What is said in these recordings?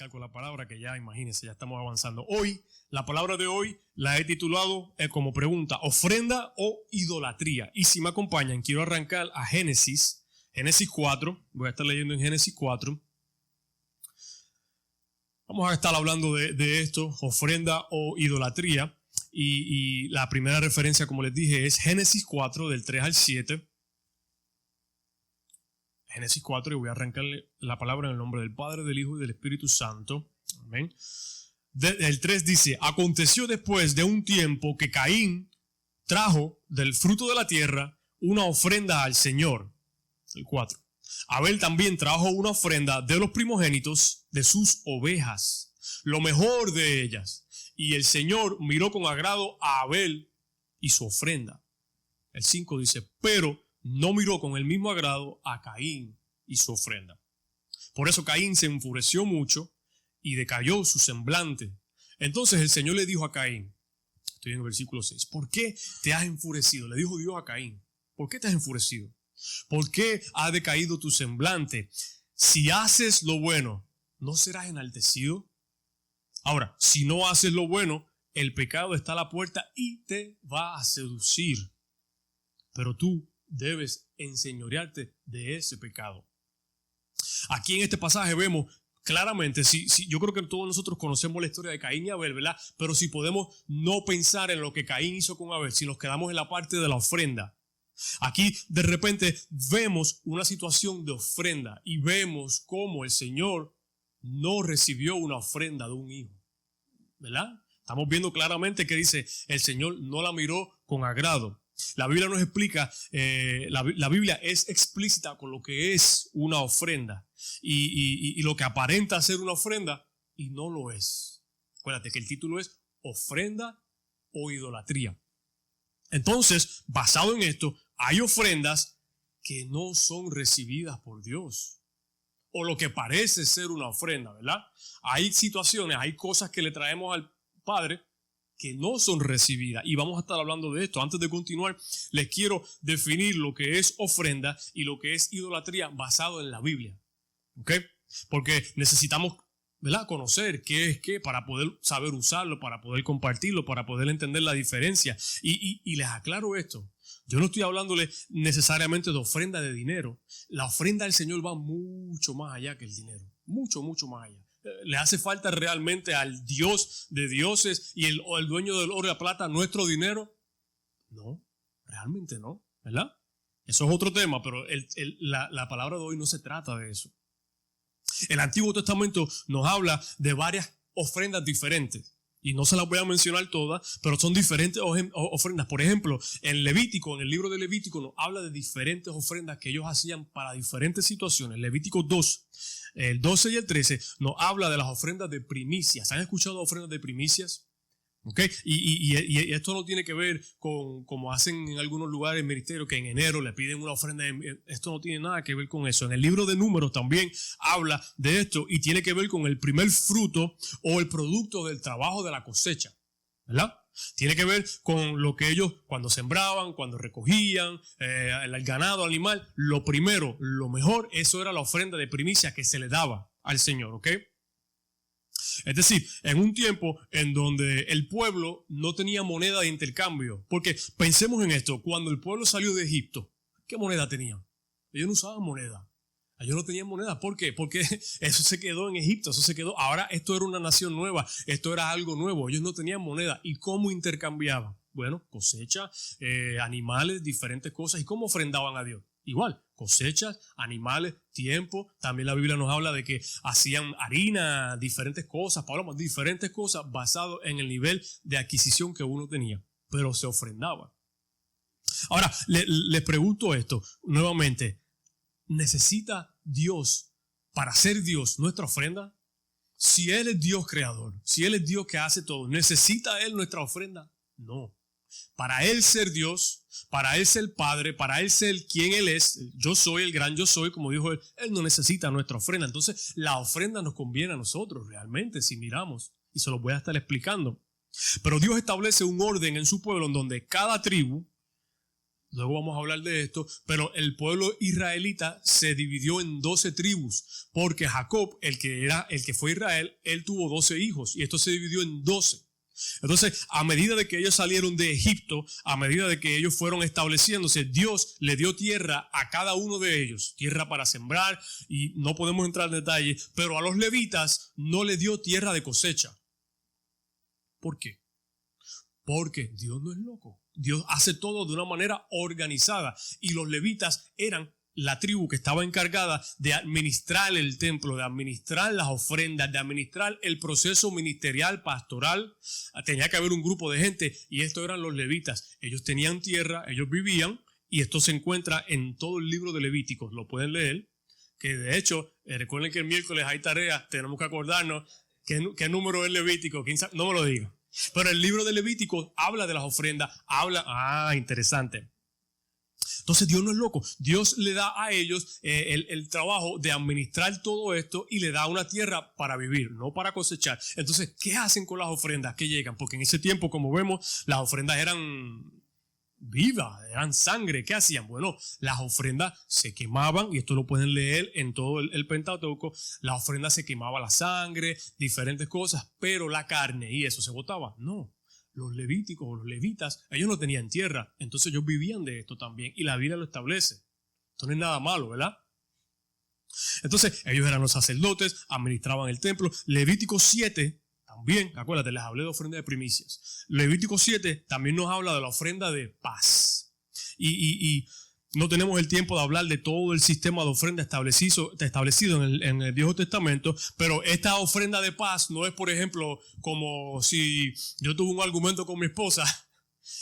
comenzar con la palabra que ya, imagínense, ya estamos avanzando. Hoy, la palabra de hoy la he titulado como pregunta, ofrenda o idolatría. Y si me acompañan, quiero arrancar a Génesis 4. Voy a estar leyendo en Génesis 4. Vamos a estar hablando de esto, ofrenda o idolatría. Y la primera referencia, como les dije, es Génesis 4, del 3 al 7. Génesis 4, y voy a arrancarle la palabra en el nombre del Padre, del Hijo y del Espíritu Santo. Amén. El 3 dice, aconteció después de un tiempo que Caín trajo del fruto de la tierra una ofrenda al Señor. El 4. Abel también trajo una ofrenda de los primogénitos de sus ovejas, lo mejor de ellas. Y el Señor miró con agrado a Abel y su ofrenda. El 5 dice, pero no miró con el mismo agrado a Caín y su ofrenda. Por eso Caín se enfureció mucho y decayó su semblante. Entonces el Señor le dijo a Caín, estoy en el versículo 6, ¿por qué te has enfurecido? Le dijo Dios a Caín, ¿por qué te has enfurecido? ¿Por qué ha decaído tu semblante? Si haces lo bueno, ¿no serás enaltecido? Ahora, si no haces lo bueno, el pecado está a la puerta y te va a seducir. Pero tú debes enseñorearte de ese pecado. Aquí en este pasaje vemos claramente, yo creo que todos nosotros conocemos la historia de Caín y Abel, ¿verdad? Pero si podemos no pensar en lo que Caín hizo con Abel, si nos quedamos en la parte de la ofrenda. Aquí de repente vemos una situación de ofrenda y vemos cómo el Señor no recibió una ofrenda de un hijo, ¿verdad? Estamos viendo claramente que dice, el Señor no la miró con agrado. La Biblia nos explica, la Biblia es explícita con lo que es una ofrenda y lo que aparenta ser una ofrenda y no lo es. Acuérdate que el título es ofrenda o idolatría. Entonces, basado en esto, hay ofrendas que no son recibidas por Dios. O lo que parece ser una ofrenda, ¿verdad? Hay situaciones, hay cosas que le traemos al Padre que no son recibidas. Y vamos a estar hablando de esto. Antes de continuar, les quiero definir lo que es ofrenda y lo que es idolatría basado en la Biblia. ¿Ok? Porque necesitamos, ¿verdad?, conocer qué es qué para poder saber usarlo, para poder compartirlo, para poder entender la diferencia. Y les aclaro esto. Yo no estoy hablándole necesariamente de ofrenda de dinero. La ofrenda del Señor va mucho más allá que el dinero. Mucho, mucho más allá. ¿Le hace falta realmente al Dios de dioses y el dueño del oro y la plata nuestro dinero? No, realmente no, ¿verdad? Eso es otro tema, pero la palabra de hoy no se trata de eso. El Antiguo Testamento nos habla de varias ofrendas diferentes. Y no se las voy a mencionar todas, pero son diferentes ofrendas. Por ejemplo, en Levítico, en el libro de Levítico, nos habla de diferentes ofrendas que ellos hacían para diferentes situaciones. Levítico 2, el 12 y el 13, nos habla de las ofrendas de primicias. ¿Han escuchado ofrendas de primicias? ¿Okay? Y esto no tiene que ver con como hacen en algunos lugares en ministerio, que en enero le piden una ofrenda. Esto no tiene nada que ver con eso. En el libro de Números también habla de esto y tiene que ver con el primer fruto o el producto del trabajo de la cosecha, ¿verdad? Tiene que ver con lo que ellos cuando sembraban, cuando recogían el ganado, el animal. Lo primero, lo mejor, eso era la ofrenda de primicia que se le daba al Señor, ¿ok? Es decir, en un tiempo en donde el pueblo no tenía moneda de intercambio. Porque pensemos en esto, cuando el pueblo salió de Egipto, ¿qué moneda tenían? Ellos no usaban moneda. Ellos no tenían moneda. ¿Por qué? Porque eso se quedó en Egipto, eso se quedó. Ahora esto era una nación nueva, esto era algo nuevo. Ellos no tenían moneda. ¿Y cómo intercambiaban? Bueno, cosecha, animales, diferentes cosas. ¿Y cómo ofrendaban a Dios? Igual, cosechas, animales, tiempo. También la Biblia nos habla de que hacían harina, diferentes cosas, palomas, diferentes cosas basado en el nivel de adquisición que uno tenía. Pero se ofrendaba. Ahora, les pregunto esto nuevamente. ¿Necesita Dios, para ser Dios, nuestra ofrenda? Si Él es Dios creador, si Él es Dios que hace todo, ¿necesita Él nuestra ofrenda? No. Para Él ser Dios, para Él ser Padre, para Él ser quien Él es, yo soy el gran yo soy, como dijo Él, Él no necesita nuestra ofrenda. Entonces la ofrenda nos conviene a nosotros realmente si miramos, y se los voy a estar explicando. Pero Dios establece un orden en su pueblo en donde cada tribu Luego vamos a hablar de esto, pero el pueblo israelita se dividió en 12 tribus, porque Jacob, el que fue Israel, él tuvo 12 hijos y esto se dividió en 12. Entonces, a medida de que ellos salieron de Egipto, a medida de que ellos fueron estableciéndose, Dios le dio tierra a cada uno de ellos, tierra para sembrar, y no podemos entrar en detalle, pero a los levitas no le dio tierra de cosecha. ¿Por qué? Porque Dios no es loco. Dios hace todo de una manera organizada y los levitas eran la tribu que estaba encargada de administrar el templo, de administrar las ofrendas, de administrar el proceso ministerial, pastoral. Tenía que haber un grupo de gente y estos eran los levitas. Ellos tenían tierra, ellos vivían y esto se encuentra en todo el libro de Levíticos. Lo pueden leer, que de hecho, recuerden que el miércoles hay tarea, tenemos que acordarnos qué número es Levítico. No me lo digan. Pero el libro de Levítico habla de las ofrendas, interesante. Entonces Dios no es loco, Dios le da a ellos el trabajo de administrar todo esto y le da una tierra para vivir, no para cosechar. Entonces, ¿qué hacen con las ofrendas que llegan? Porque en ese tiempo, como vemos, las ofrendas eran vivas, eran sangre. ¿Qué hacían? Bueno, las ofrendas se quemaban, y esto lo pueden leer en todo el Pentateuco. Las ofrendas se quemaba la sangre, diferentes cosas, pero la carne y eso se botaba. No, los levíticos, los levitas, ellos no tenían tierra, entonces ellos vivían de esto también, y la Biblia lo establece. Esto no es nada malo, ¿verdad? Entonces ellos eran los sacerdotes, administraban el templo. Levítico 7 también, acuérdate, les hablé de ofrenda de primicias. Levítico 7 también nos habla de la ofrenda de paz. Y no tenemos el tiempo de hablar de todo el sistema de ofrenda establecido en el Viejo Testamento, pero esta ofrenda de paz no es, por ejemplo, como si yo tuve un argumento con mi esposa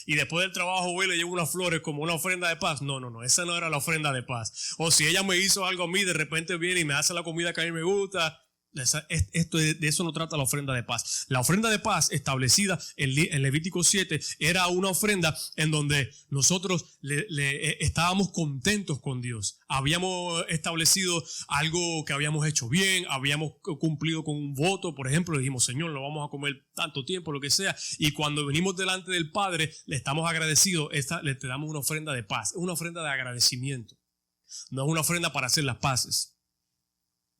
y después del trabajo voy y le llevo unas flores como una ofrenda de paz. No, esa no era la ofrenda de paz. O si ella me hizo algo a mí, de repente viene y me hace la comida que a mí me gusta. De eso no trata la ofrenda de paz. La ofrenda de paz establecida en Levítico 7 era una ofrenda en donde nosotros estábamos contentos con Dios. Habíamos establecido algo que habíamos hecho bien, habíamos cumplido con un voto, por ejemplo, dijimos, Señor, no vamos a comer tanto tiempo, lo que sea, y cuando venimos delante del Padre, le estamos agradecidos, le damos una ofrenda de paz, una ofrenda de agradecimiento, no es una ofrenda para hacer las paces.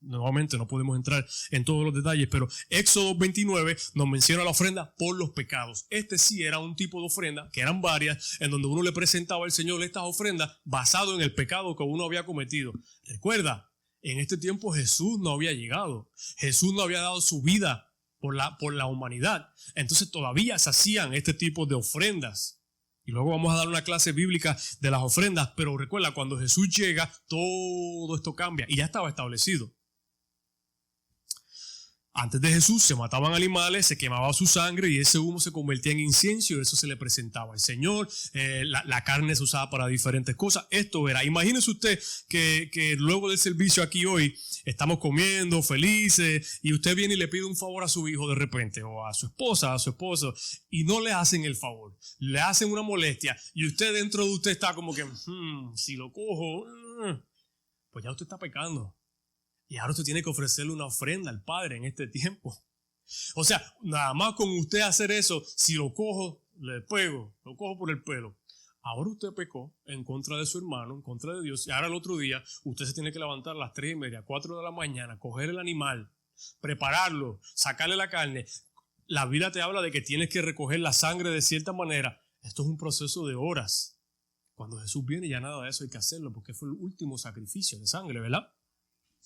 Nuevamente no podemos entrar en todos los detalles, pero Éxodo 29 nos menciona la ofrenda por los pecados. Este sí era un tipo de ofrenda, que eran varias, en donde uno le presentaba al Señor estas ofrendas basado en el pecado que uno había cometido. Recuerda, en este tiempo Jesús no había llegado. Jesús no había dado su vida por la humanidad. Entonces todavía se hacían este tipo de ofrendas. Y luego vamos a dar una clase bíblica de las ofrendas, pero recuerda, cuando Jesús llega, todo esto cambia y ya estaba establecido. Antes de Jesús se mataban animales, se quemaba su sangre y ese humo se convertía en incienso y eso se le presentaba al Señor. La carne se usaba para diferentes cosas. Esto era, imagínese usted que luego del servicio aquí hoy estamos comiendo felices y usted viene y le pide un favor a su hijo de repente o a su esposa, a su esposo, y no le hacen el favor, le hacen una molestia y usted dentro de usted está como que, si lo cojo, pues ya usted está pecando. Y ahora usted tiene que ofrecerle una ofrenda al Padre en este tiempo. O sea, nada más con usted hacer eso, si lo cojo, le pego, lo cojo por el pelo. Ahora usted pecó en contra de su hermano, en contra de Dios. Y ahora el otro día, usted se tiene que levantar a las 3:30, 4 de la mañana, coger el animal, prepararlo, sacarle la carne. La Biblia te habla de que tienes que recoger la sangre de cierta manera. Esto es un proceso de horas. Cuando Jesús viene, ya nada de eso hay que hacerlo, porque fue el último sacrificio de sangre, ¿verdad?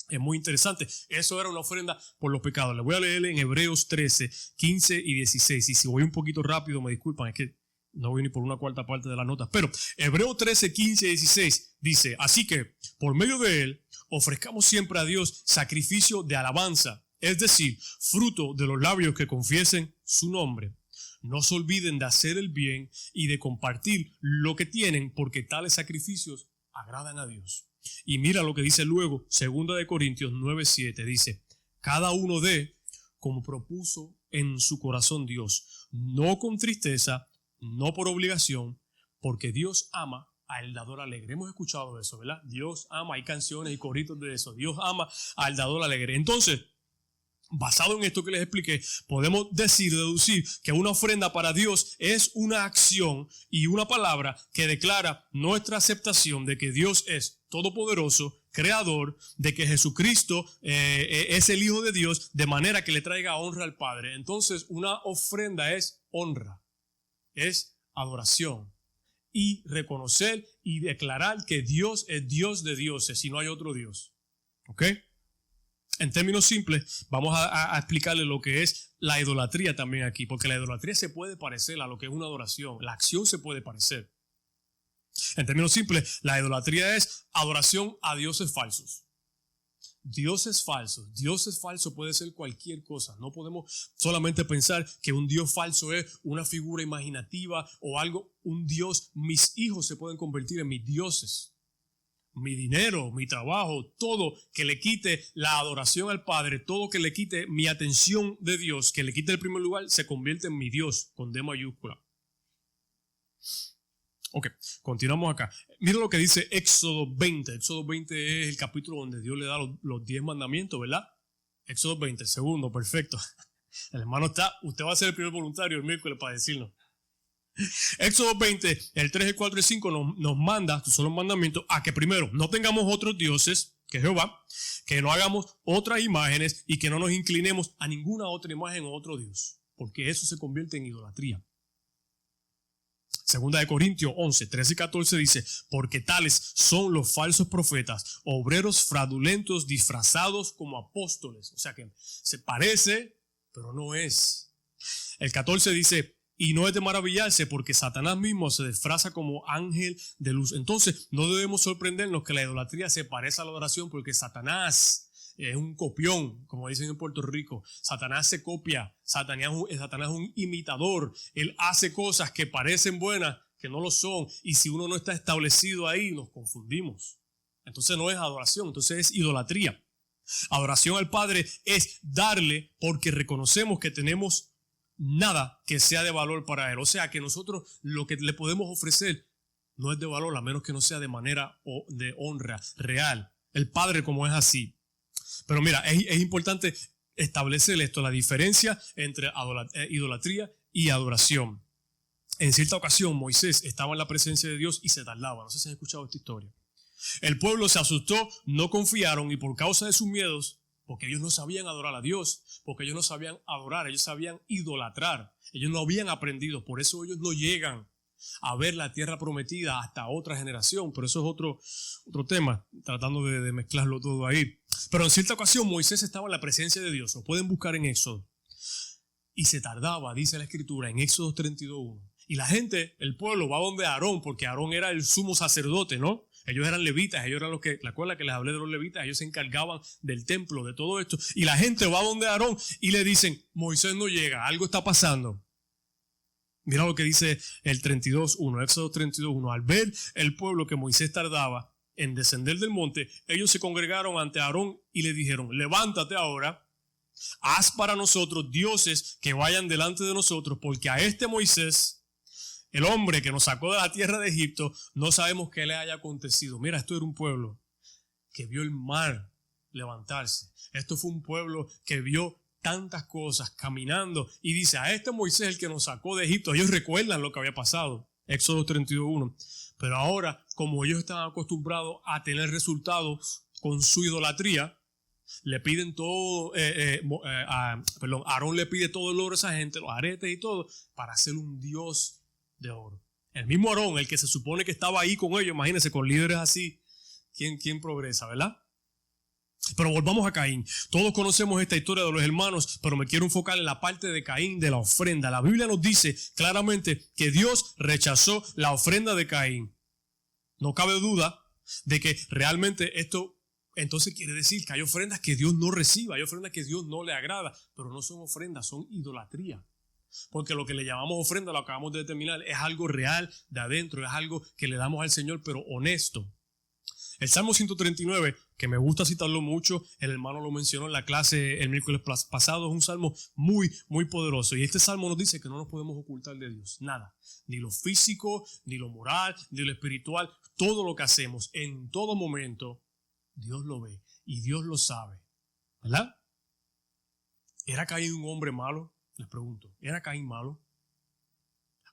Es muy interesante. Eso era una ofrenda por los pecados. Les voy a leer en Hebreos 13, 15 y 16. Y si voy un poquito rápido, me disculpan, es que no voy ni por una cuarta parte de las notas. Pero Hebreos 13, 15 y 16 dice, así que por medio de él ofrezcamos siempre a Dios sacrificio de alabanza, es decir, fruto de los labios que confiesen su nombre. No se olviden de hacer el bien y de compartir lo que tienen, porque tales sacrificios agradan a Dios. Y mira lo que dice luego, 2 Corintios 9:7, dice, cada uno dé como propuso en su corazón Dios, no con tristeza, no por obligación, porque Dios ama al dador alegre. Hemos escuchado eso, ¿verdad? Dios ama, hay canciones y coritos de eso. Dios ama al dador alegre. Entonces, Basado en esto que les expliqué, podemos deducir que una ofrenda para Dios es una acción y una palabra que declara nuestra aceptación de que Dios es todopoderoso, creador, de que Jesucristo es el Hijo de Dios, de manera que le traiga honra al Padre. Entonces, una ofrenda es honra, es adoración y reconocer y declarar que Dios es Dios de dioses y no hay otro Dios. ¿Ok? En términos simples, vamos a explicarle lo que es la idolatría también aquí, porque la idolatría se puede parecer a lo que es una adoración. La acción se puede parecer. En términos simples, la idolatría es adoración a dioses falsos. Dioses falsos. Dioses falsos puede ser cualquier cosa. No podemos solamente pensar que un Dios falso es una figura imaginativa o algo. Un Dios, mis hijos se pueden convertir en mis dioses. Mi dinero, mi trabajo, todo que le quite la adoración al Padre, todo que le quite mi atención de Dios, que le quite el primer lugar, se convierte en mi Dios, con D mayúscula. Ok, continuamos acá. Mira lo que dice Éxodo 20. Éxodo 20 es el capítulo donde Dios le da los 10 mandamientos, ¿verdad? Éxodo 20, segundo, perfecto. El hermano está, usted va a ser el primer voluntario el miércoles para decirnos. Éxodo 20, el 3, el 4 y 5 nos manda, que son los mandamientos, a que primero no tengamos otros dioses que Jehová, que no hagamos otras imágenes y que no nos inclinemos a ninguna otra imagen o otro Dios, porque eso se convierte en idolatría. Segunda de Corintios 11, 13 y 14 dice, porque tales son los falsos profetas, obreros fraudulentos disfrazados como apóstoles. O sea que se parece, pero no es. El 14 dice, y no es de maravillarse porque Satanás mismo se disfraza como ángel de luz. Entonces no debemos sorprendernos que la idolatría se parece a la adoración porque Satanás es un copión, como dicen en Puerto Rico. Satanás se copia, Satanás es un imitador. Él hace cosas que parecen buenas, que no lo son. Y si uno no está establecido ahí, nos confundimos. Entonces no es adoración, entonces es idolatría. Adoración al Padre es darle porque reconocemos que tenemos nada que sea de valor para Él. O sea que nosotros lo que le podemos ofrecer no es de valor, a menos que no sea de manera de honra real. El Padre como es así. Pero mira, es importante establecer esto, la diferencia entre idolatría y adoración. En cierta ocasión Moisés estaba en la presencia de Dios y se tardaba. No sé si han escuchado esta historia. El pueblo se asustó, no confiaron y por causa de sus miedos, porque ellos no sabían adorar a Dios, porque ellos no sabían adorar, ellos sabían idolatrar. Ellos no habían aprendido, por eso ellos no llegan a ver la tierra prometida hasta otra generación. Pero eso es otro tema, tratando de mezclarlo todo ahí. Pero en cierta ocasión Moisés estaba en la presencia de Dios, lo pueden buscar en Éxodo. Y se tardaba, dice la Escritura, en Éxodo 32:1. Y la gente, el pueblo, va donde Aarón, porque Aarón era el sumo sacerdote, ¿no? Ellos eran levitas, ellos eran los que, ¿la acuerdan que les hablé de los levitas? Ellos se encargaban del templo, de todo esto. Y la gente va donde Aarón y le dicen, Moisés no llega, algo está pasando. Mira lo que dice el 32:1, Éxodo 32:1. Al ver el pueblo que Moisés tardaba en descender del monte, ellos se congregaron ante Aarón y le dijeron, levántate ahora, haz para nosotros dioses que vayan delante de nosotros, porque a este Moisés, el hombre que nos sacó de la tierra de Egipto, no sabemos qué le haya acontecido. Mira, esto era un pueblo que vio el mar levantarse. Esto fue un pueblo que vio tantas cosas caminando y dice, a este Moisés el que nos sacó de Egipto. Ellos recuerdan lo que había pasado, Éxodo 32:1. Pero ahora, como ellos estaban acostumbrados a tener resultados con su idolatría, le piden todo, Aarón le pide todo el oro a esa gente, los aretes y todo, para hacer un dios de oro. El mismo Aarón, el que se supone que estaba ahí con ellos, imagínense, con líderes así, ¿quién progresa, verdad? Pero volvamos a Caín. Todos conocemos esta historia de los hermanos, pero me quiero enfocar en la parte de Caín, de la ofrenda. La Biblia nos dice claramente que Dios rechazó la ofrenda de Caín. No cabe duda de que realmente esto entonces quiere decir que hay ofrendas que Dios no recibe, hay ofrendas que Dios no le agrada, pero no son ofrendas, son idolatría. Porque lo que le llamamos ofrenda, lo acabamos de determinar, es algo real de adentro, es algo que le damos al Señor, pero honesto. El Salmo 139, que me gusta citarlo mucho, el hermano lo mencionó en la clase el miércoles pasado, es un salmo muy, muy poderoso. Y este salmo nos dice que no nos podemos ocultar de Dios, nada. Ni lo físico, ni lo moral, ni lo espiritual. Todo lo que hacemos, en todo momento, Dios lo ve y Dios lo sabe. ¿Verdad? ¿Era Caín un hombre malo? Les pregunto, ¿era Caín malo?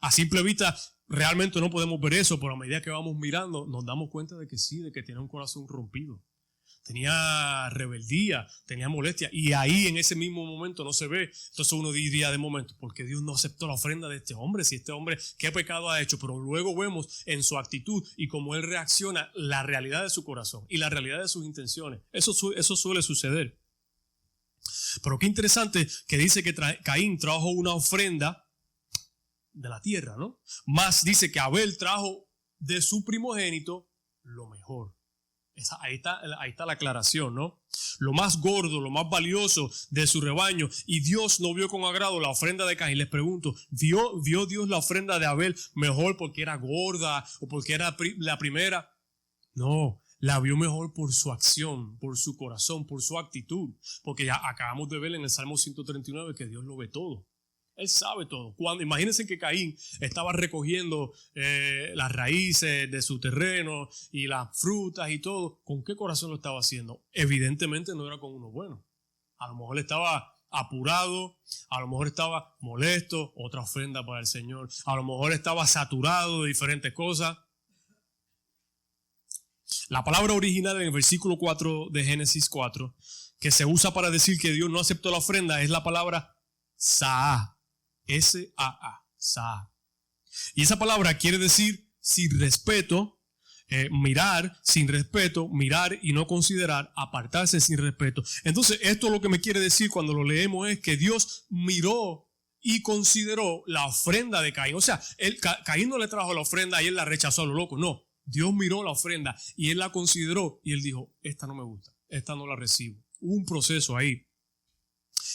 A simple vista, realmente no podemos ver eso, pero a medida que vamos mirando, nos damos cuenta de que sí, de que tiene un corazón rompido. Tenía rebeldía, tenía molestia, y ahí en ese mismo momento no se ve. Entonces uno diría de momento, ¿por qué Dios no aceptó la ofrenda de este hombre? Si este hombre, ¿qué pecado ha hecho? Pero luego vemos en su actitud y cómo él reacciona la realidad de su corazón y la realidad de sus intenciones. Eso suele suceder. Pero qué interesante que dice que Caín trajo una ofrenda de la tierra, ¿no? Más dice que Abel trajo de su primogénito lo mejor. Ahí está la aclaración, ¿no? Lo más gordo, lo más valioso de su rebaño. Y Dios no vio con agrado la ofrenda de Caín. Les pregunto, ¿vio Dios la ofrenda de Abel mejor porque era gorda o porque era la primera? No, la vio mejor por su acción, por su corazón, por su actitud. Porque ya acabamos de ver en el Salmo 139 que Dios lo ve todo. Él sabe todo. Imagínense que Caín estaba recogiendo las raíces de su terreno y las frutas y todo. ¿Con qué corazón lo estaba haciendo? Evidentemente no era con uno bueno. A lo mejor estaba apurado, a lo mejor estaba molesto, otra ofrenda para el Señor. A lo mejor estaba saturado de diferentes cosas. La palabra original en el versículo 4 de Génesis 4, que se usa para decir que Dios no aceptó la ofrenda, es la palabra Saá. S-A-A, Saá. Y esa palabra quiere decir sin respeto, mirar sin respeto, mirar y no considerar, apartarse sin respeto. Entonces, esto lo que me quiere decir cuando lo leemos es que Dios miró y consideró la ofrenda de Caín. O sea, Caín no le trajo la ofrenda y él la rechazó a lo loco. No, Dios miró la ofrenda y él la consideró y él dijo, esta no me gusta, esta no la recibo. Hubo un proceso ahí.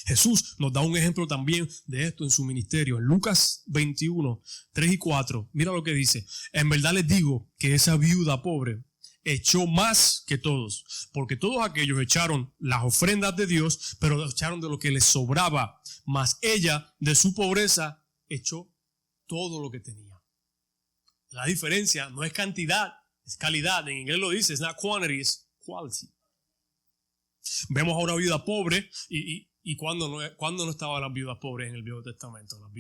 Jesús nos da un ejemplo también de esto en su ministerio. En Lucas 21, 3 y 4, mira lo que dice. En verdad les digo que esa viuda pobre echó más que todos, porque todos aquellos echaron las ofrendas de Dios, pero echaron de lo que les sobraba. Mas ella, de su pobreza, echó todo lo que tenía. La diferencia no es cantidad, es calidad. En inglés lo dice, it's not quantity, it's quality. Vemos a una viuda pobre y cuando no estaban las viudas pobres en el Viejo Testamento. Las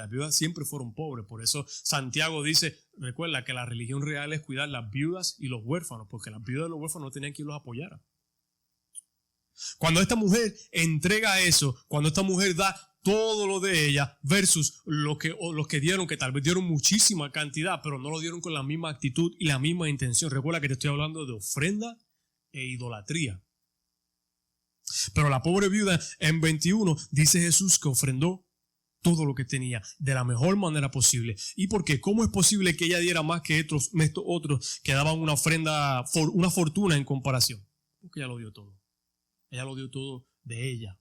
viudas siempre fueron pobres. Por eso Santiago dice, recuerda que la religión real es cuidar las viudas y los huérfanos, porque las viudas y los huérfanos no tenían quien los apoyara. Cuando esta mujer entrega eso, cuando esta mujer da todo lo de ella versus los que dieron, que tal vez dieron muchísima cantidad, pero no lo dieron con la misma actitud y la misma intención. Recuerda que te estoy hablando de ofrenda e idolatría. Pero la pobre viuda en 21 dice Jesús que ofrendó todo lo que tenía de la mejor manera posible. ¿Y por qué? ¿Cómo es posible que ella diera más que estos otros que daban una ofrenda, una fortuna en comparación? Porque ella lo dio todo. Ella lo dio todo de ella,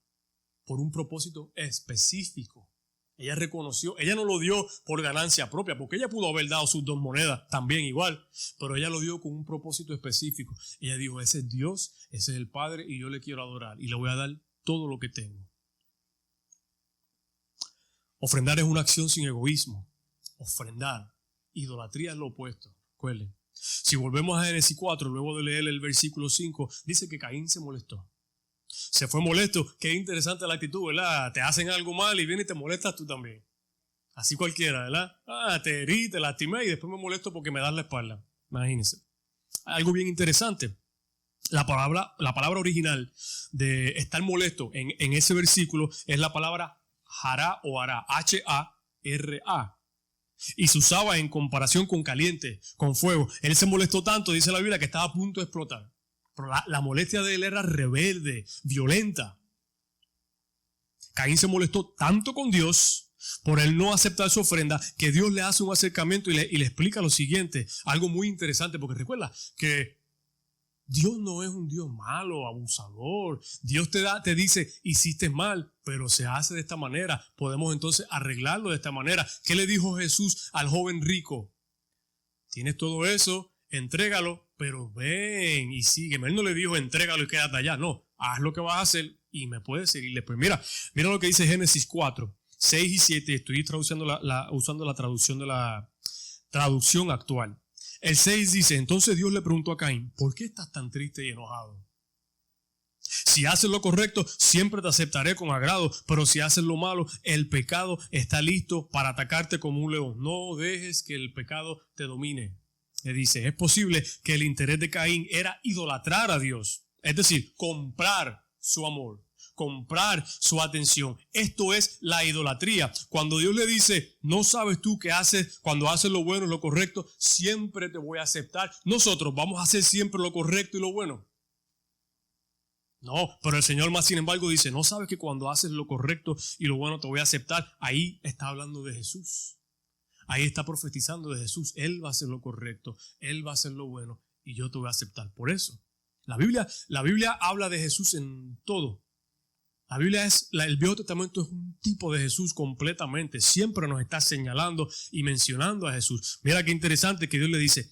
por un propósito específico. Ella reconoció, ella no lo dio por ganancia propia, porque ella pudo haber dado sus 2 monedas también igual, pero ella lo dio con un propósito específico. Ella dijo, ese es Dios, ese es el Padre y yo le quiero adorar y le voy a dar todo lo que tengo. Ofrendar es una acción sin egoísmo. Ofrendar, idolatría es lo opuesto. Recuerden, si volvemos a Génesis 4, luego de leer el versículo 5, dice que Caín se molestó. Se fue molesto. Qué interesante la actitud, ¿verdad? Te hacen algo mal y viene y te molestas tú también. Así cualquiera, ¿verdad? Te herí, te lastimé y después me molesto porque me das la espalda. Imagínense. Algo bien interesante. La palabra original de estar molesto en ese versículo es la palabra hará o hará. H-A-R-A. Y se usaba en comparación con caliente, con fuego. Él se molestó tanto, dice la Biblia, que estaba a punto de explotar. Pero la molestia de él era rebelde, violenta. Caín se molestó tanto con Dios por él no aceptar su ofrenda, que Dios le hace un acercamiento y le explica lo siguiente. Algo muy interesante, porque recuerda que Dios no es un Dios malo, abusador. Dios te dice, hiciste mal, pero se hace de esta manera. Podemos entonces arreglarlo de esta manera. ¿Qué le dijo Jesús al joven rico? Tienes todo eso, entrégalo, pero ven y sígueme. Él no le dijo, entrégalo y quédate allá. No, haz lo que vas a hacer y me puedes seguir después. Mira lo que dice Génesis 4, 6 y 7. Estoy usando la traducción de la traducción actual. El 6 dice, entonces Dios le preguntó a Caín, ¿por qué estás tan triste y enojado? Si haces lo correcto, siempre te aceptaré con agrado, pero si haces lo malo, el pecado está listo para atacarte como un león. No dejes que el pecado te domine. Le dice, es posible que el interés de Caín era idolatrar a Dios, es decir, comprar su amor, comprar su atención. Esto es la idolatría. Cuando Dios le dice, no sabes tú qué haces, cuando haces lo bueno y lo correcto, siempre te voy a aceptar. Nosotros vamos a hacer siempre lo correcto y lo bueno. No, pero el Señor más sin embargo dice, no sabes que cuando haces lo correcto y lo bueno te voy a aceptar. Ahí está hablando de Jesús. Ahí está profetizando de Jesús. Él va a hacer lo correcto, Él va a hacer lo bueno y yo te voy a aceptar. Por eso, la Biblia habla de Jesús en todo. El Viejo Testamento es un tipo de Jesús completamente. Siempre nos está señalando y mencionando a Jesús. Mira qué interesante que Dios le dice,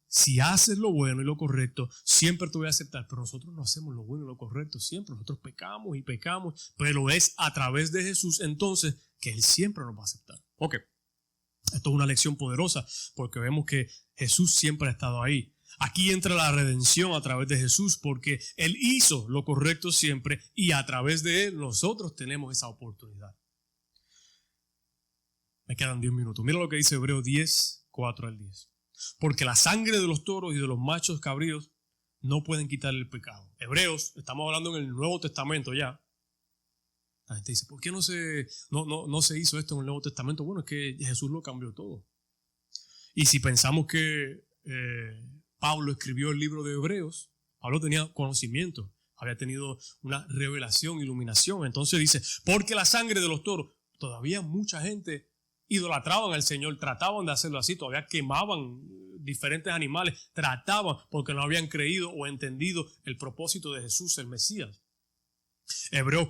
si haces lo bueno y lo correcto, siempre te voy a aceptar. Pero nosotros no hacemos lo bueno y lo correcto siempre. Nosotros pecamos y pecamos, pero es a través de Jesús entonces que Él siempre nos va a aceptar. Ok, esto es una lección poderosa porque vemos que Jesús siempre ha estado ahí. Aquí entra la redención a través de Jesús porque Él hizo lo correcto siempre y a través de Él nosotros tenemos esa oportunidad. Me quedan 10 minutos. Mira lo que dice Hebreos 10, 4 al 10. Porque la sangre de los toros y de los machos cabríos no pueden quitarle el pecado. Hebreos, estamos hablando en el Nuevo Testamento ya. La gente dice, ¿por qué no se hizo esto en el Nuevo Testamento? Bueno, es que Jesús lo cambió todo. Y si pensamos que Pablo escribió el libro de Hebreos, Pablo tenía conocimiento, había tenido una revelación, iluminación. Entonces dice, porque la sangre de los toros, todavía mucha gente idolatraban al Señor, trataban de hacerlo así, todavía quemaban diferentes animales, trataban porque no habían creído o entendido el propósito de Jesús, el Mesías. Hebreos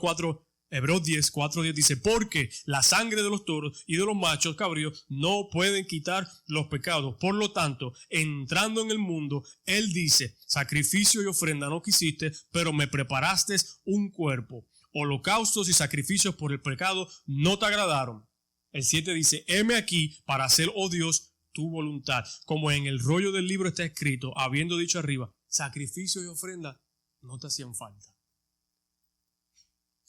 10, 4, 10 dice, porque la sangre de los toros y de los machos cabríos no pueden quitar los pecados. Por lo tanto, entrando en el mundo, Él dice, sacrificio y ofrenda no quisiste, pero me preparaste un cuerpo. Holocaustos y sacrificios por el pecado no te agradaron. El 7 dice, heme aquí para hacer, oh Dios, tu voluntad. Como en el rollo del libro está escrito, habiendo dicho arriba, sacrificio y ofrenda no te hacían falta.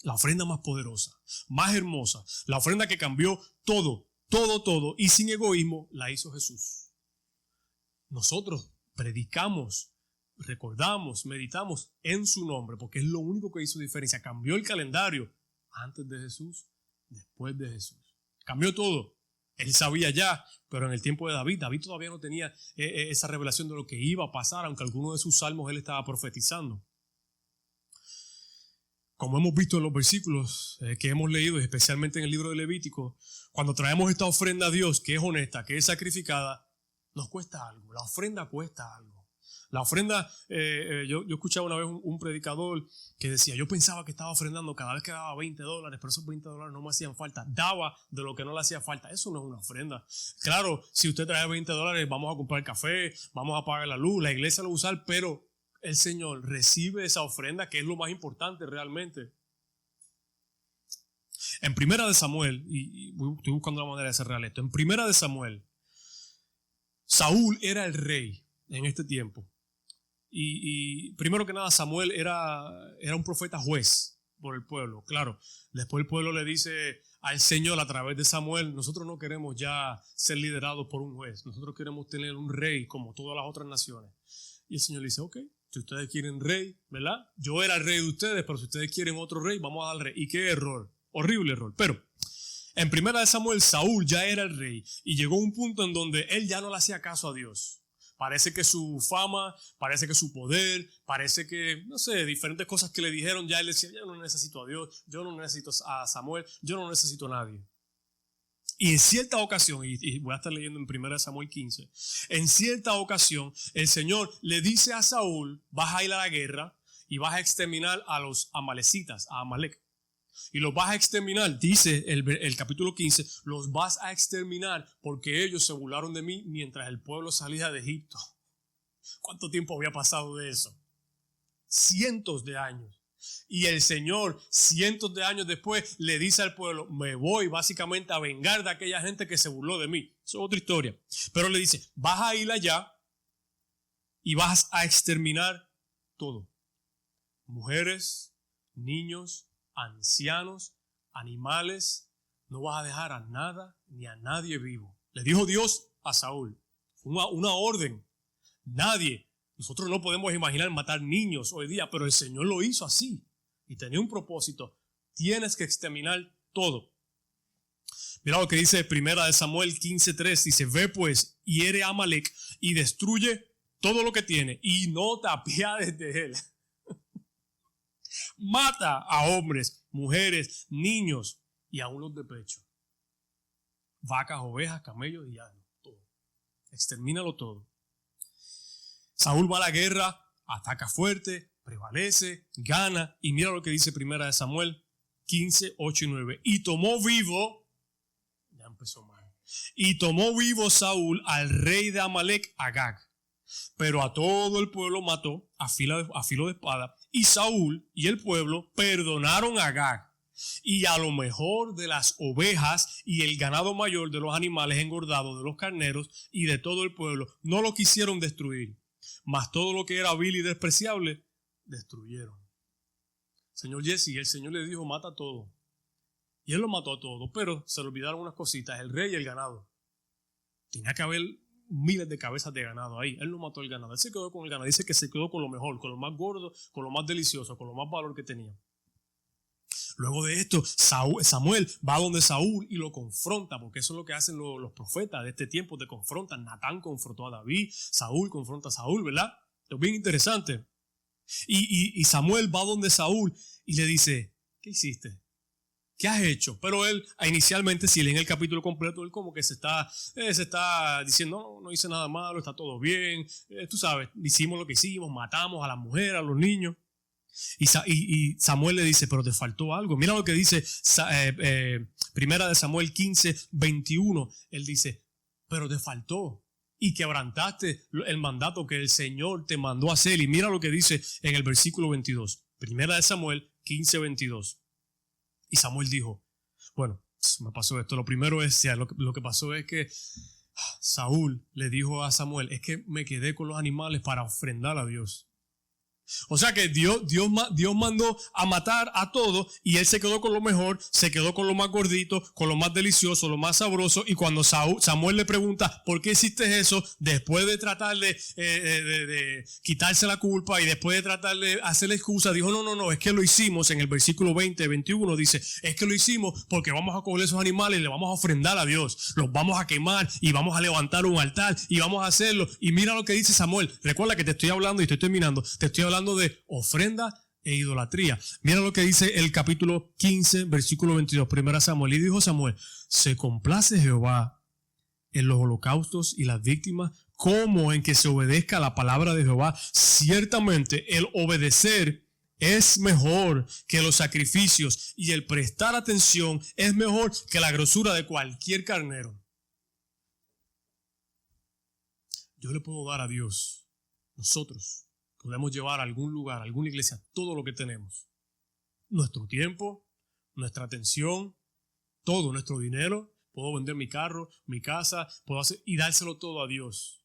La ofrenda más poderosa, más hermosa, la ofrenda que cambió todo, y sin egoísmo, la hizo Jesús. Nosotros predicamos, recordamos, meditamos en su nombre, porque es lo único que hizo diferencia. Cambió el calendario antes de Jesús, después de Jesús. Cambió todo. Él sabía ya, pero en el tiempo de David todavía no tenía esa revelación de lo que iba a pasar, aunque algunos de sus salmos él estaba profetizando. Como hemos visto en los versículos que hemos leído, especialmente en el libro de Levítico, cuando traemos esta ofrenda a Dios, que es honesta, que es sacrificada, nos cuesta algo. La ofrenda cuesta algo. La ofrenda, yo escuchaba una vez un predicador que decía, yo pensaba que estaba ofrendando cada vez que daba $20, pero esos $20 no me hacían falta. Daba de lo que no le hacía falta. Eso no es una ofrenda. Claro, si usted trae $20, vamos a comprar café, vamos a pagar la luz, la iglesia lo va a usar, pero el Señor recibe esa ofrenda, que es lo más importante realmente. En Primera de Samuel, y estoy buscando la manera de cerrar esto, en Primera de Samuel, Saúl era el rey en este tiempo. Y primero que nada, Samuel era un profeta juez por el pueblo, claro. Después el pueblo le dice al Señor a través de Samuel, nosotros no queremos ya ser liderados por un juez, nosotros queremos tener un rey como todas las otras naciones. Y el Señor le dice, ok, si ustedes quieren rey, ¿verdad? Yo era el rey de ustedes, pero si ustedes quieren otro rey, vamos a dar rey. Y qué error, horrible error. Pero en Primera de Samuel, Saúl ya era el rey y llegó a un punto en donde él ya no le hacía caso a Dios. Parece que su fama, parece que su poder, parece que, no sé, diferentes cosas que le dijeron, ya él decía, yo no necesito a Dios, yo no necesito a Samuel, yo no necesito a nadie. Y en cierta ocasión, y voy a estar leyendo en 1 Samuel 15, en cierta ocasión el Señor le dice a Saúl, vas a ir a la guerra y vas a exterminar a los amalecitas, a Amalek. Y los vas a exterminar, dice el capítulo 15, los vas a exterminar porque ellos se burlaron de mí mientras el pueblo salía de Egipto. ¿Cuánto tiempo había pasado de eso? Cientos de años. Y el Señor, cientos de años después, le dice al pueblo, me voy básicamente a vengar de aquella gente que se burló de mí. Eso es otra historia. Pero le dice, vas a ir allá y vas a exterminar todo. Mujeres, niños, ancianos, animales, no vas a dejar a nada ni a nadie vivo. Le dijo Dios a Saúl. Fue una orden. Nadie. Nosotros no podemos imaginar matar niños hoy día, pero el Señor lo hizo así. Y tenía un propósito. Tienes que exterminar todo. Mira lo que dice 1 Samuel 15:3. Dice, ve pues, hiere a Amalek y destruye todo lo que tiene y no te apiades de él. Mata a hombres, mujeres, niños y aún los de pecho. Vacas, ovejas, camellos y asnos. Todo. Extermínalo todo. Saúl va a la guerra, ataca fuerte, prevalece, gana. Y mira lo que dice 1 Samuel 15:8-9. Y tomó vivo, ya empezó mal. Y tomó vivo Saúl al rey de Amalek, Agag. Pero a todo el pueblo mató a filo de espada. Y Saúl y el pueblo perdonaron a Agag. Y a lo mejor de las ovejas y el ganado mayor de los animales engordados, de los carneros y de todo el pueblo, no lo quisieron destruir. Mas todo lo que era vil y despreciable, destruyeron. Señor Jesse, el Señor le dijo, mata todo. Y él lo mató a todo, pero se le olvidaron unas cositas, el rey y el ganado. Tenía que haber miles de cabezas de ganado ahí. Él no mató el ganado, él se quedó con el ganado. Dice que se quedó con lo mejor, con lo más gordo, con lo más delicioso, con lo más valor que tenía. Luego de esto, Samuel va donde Saúl y lo confronta, porque eso es lo que hacen los profetas de este tiempo, te confrontan. Natán confrontó a David, Saúl confronta a Saúl, ¿verdad? Es bien interesante. Y Samuel va donde Saúl y le dice, ¿qué hiciste? ¿Qué has hecho? Pero él, inicialmente, si leen el capítulo completo, él como que se está diciendo, no hice nada malo, está todo bien. Tú sabes, hicimos lo que hicimos, matamos a las mujeres, a los niños. Y Samuel le dice, pero te faltó algo. Mira lo que dice 1 Samuel 15:21. Él dice, pero te faltó y quebrantaste el mandato que el Señor te mandó a hacer. Y mira lo que dice en el versículo 22. 1 Samuel 15:22. Y Samuel dijo, bueno, me pasó esto. Lo primero es, lo que pasó es que Saúl le dijo a Samuel, es que me quedé con los animales para ofrendar a Dios. O sea que Dios mandó a matar a todos y él se quedó con lo mejor, se quedó con lo más gordito, con lo más delicioso, lo más sabroso. Y cuando Samuel le pregunta ¿por qué hiciste eso? Después de tratar de quitarse la culpa y después de tratar de hacerle excusa, dijo no, es que lo hicimos. En el versículo 20-21 dice, es que lo hicimos porque vamos a coger esos animales y le vamos a ofrendar a Dios, los vamos a quemar y vamos a levantar un altar y vamos a hacerlo. Y mira lo que dice Samuel. Recuerda que te estoy hablando y estoy terminando, te estoy hablando de ofrenda e idolatría. Mira lo que dice el capítulo 15, versículo 22, 1 Samuel. Y dijo Samuel, ¿se complace Jehová en los holocaustos y las víctimas como en que se obedezca la palabra de Jehová? Ciertamente el obedecer es mejor que los sacrificios y el prestar atención es mejor que la grosura de cualquier carnero. Yo le puedo dar a Dios, nosotros podemos llevar a algún lugar, a alguna iglesia, todo lo que tenemos. Nuestro tiempo, nuestra atención, todo, nuestro dinero. Puedo vender mi carro, mi casa, puedo hacer y dárselo todo a Dios.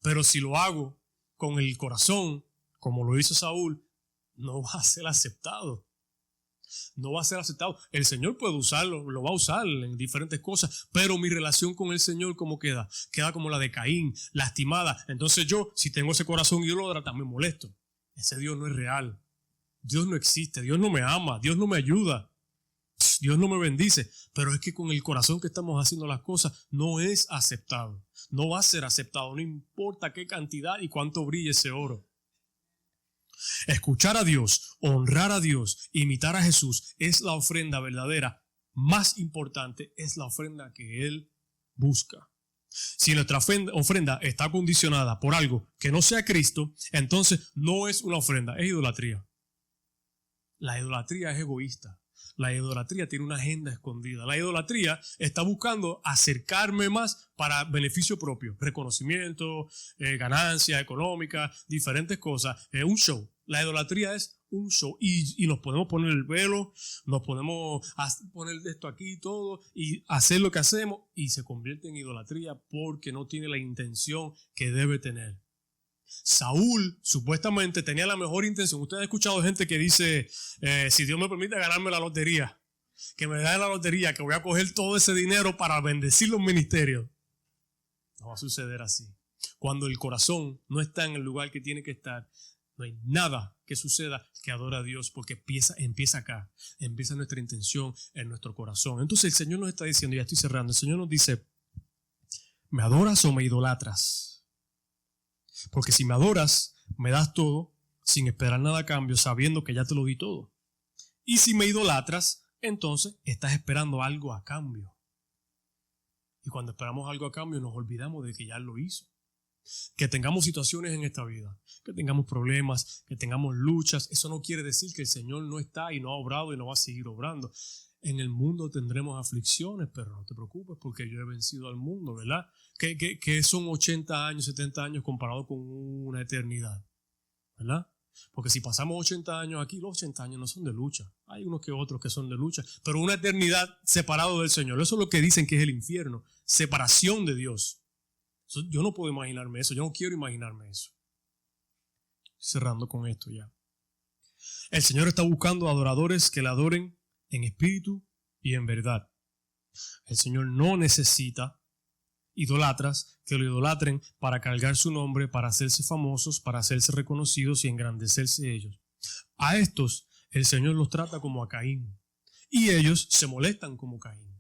Pero si lo hago con el corazón, como lo hizo Saúl, no va a ser aceptado. No va a ser aceptado. El Señor puede usarlo, lo va a usar en diferentes cosas, pero mi relación con el Señor, ¿cómo queda? Queda como la de Caín, lastimada. Entonces yo, si tengo ese corazón idólatra, me molesto. Ese Dios no es real. Dios no existe. Dios no me ama. Dios no me ayuda. Dios no me bendice. Pero es que con el corazón que estamos haciendo las cosas, no es aceptado. No va a ser aceptado. No importa qué cantidad y cuánto brille ese oro. Escuchar a Dios, honrar a Dios, imitar a Jesús es la ofrenda verdadera. Más importante es la ofrenda que Él busca. Si nuestra ofrenda está condicionada por algo que no sea Cristo, entonces no es una ofrenda, es idolatría. La idolatría es egoísta. La idolatría tiene una agenda escondida. La idolatría está buscando acercarme más para beneficio propio, reconocimiento, ganancia económica, diferentes cosas. Es un show. La idolatría es un show y nos podemos poner el velo, nos podemos poner esto aquí y todo y hacer lo que hacemos y se convierte en idolatría porque no tiene la intención que debe tener. Saúl supuestamente tenía la mejor intención. Ustedes han escuchado gente que dice, si Dios me permite ganarme la lotería, que me da la lotería, que voy a coger todo ese dinero para bendecir los ministerios. No va a suceder así. Cuando el corazón no está en el lugar que tiene que estar, no hay nada que suceda que adore a Dios, porque empieza acá, empieza nuestra intención en nuestro corazón. Entonces el Señor nos está diciendo, ya estoy cerrando, el Señor nos dice, ¿me adoras o me idolatras? Porque si me adoras, me das todo, sin esperar nada a cambio, sabiendo que ya te lo di todo. Y si me idolatras, entonces estás esperando algo a cambio. Y cuando esperamos algo a cambio, nos olvidamos de que ya lo hizo. Que tengamos situaciones en esta vida, que tengamos problemas, que tengamos luchas, eso no quiere decir que el Señor no está y no ha obrado y no va a seguir obrando. En el mundo tendremos aflicciones, pero no te preocupes porque yo he vencido al mundo, ¿verdad? Que son 80 años, 70 años comparado con una eternidad, ¿verdad? Porque si pasamos 80 años aquí, los 80 años no son de lucha. Hay unos que otros que son de lucha, pero una eternidad separado del Señor. Eso es lo que dicen que es el infierno, separación de Dios. Yo no puedo imaginarme eso, yo no quiero imaginarme eso. Cerrando con esto ya. El Señor está buscando adoradores que le adoren en espíritu y en verdad. El Señor no necesita idolatras que lo idolatren para cargar su nombre, para hacerse famosos, para hacerse reconocidos y engrandecerse ellos. A estos el Señor los trata como a Caín y ellos se molestan como Caín.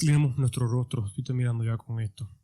Inclinemos nuestro rostro, estoy terminando ya con esto.